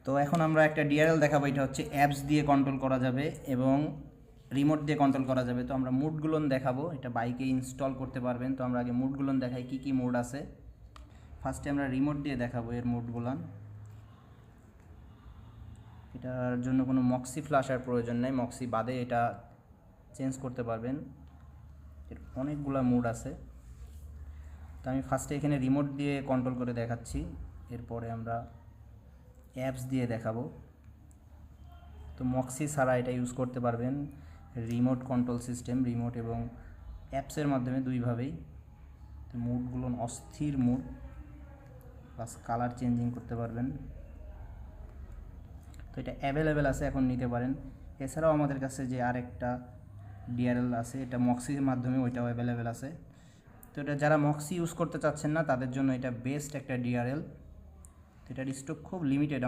তো এখন আমরা একটা ডিআরএল দেখাবো, এটা হচ্ছে অ্যাপস দিয়ে কন্ট্রোল করা যাবে এবং রিমোট দিয়ে কন্ট্রোল করা যাবে। তো আমরা মুডগুলো দেখাবো, এটা বাইকে ইনস্টল করতে পারবেন। তো আমরা আগে মুডগুলো দেখাই, কী কী মুড আছে। ফার্স্টে আমরা রিমোট দিয়ে দেখাবো এর মুডগুলো। এটার জন্য কোনো মক্সি ফ্ল্যাশার প্রয়োজন নেই, মক্সি বাদে এটা চেঞ্জ করতে পারবেন। এর অনেকগুলো মুড আছে। তো আমি ফার্স্টে এখানে রিমোট দিয়ে কন্ট্রোল করে দেখাচ্ছি, এরপরে আমরা অ্যাপস দিয়ে দেখাবো। তো মক্সি ছাড়া এটা ইউজ করতে পারবেন, রিমোট কন্ট্রোল সিস্টেম, রিমোট এবং অ্যাপসের মাধ্যমে দুইভাবেই। তো মুডগুলো অস্থির মুড, প্লাস কালার চেঞ্জিং করতে পারবেন। তো এটা অ্যাভেলেবেল আছে, এখন নিতে পারেন। এছাড়াও আমাদের কাছে যে আরেকটা ডিআরএল আছে, এটা মক্সির মাধ্যমে, ওইটাও অ্যাভেলেবেল আছে। তো এটা যারা মক্সি ইউজ করতে চাচ্ছেন না তাদের জন্য এটা বেস্ট একটা ডিআরএল। তো এটার স্টক খুব লিমিটেড।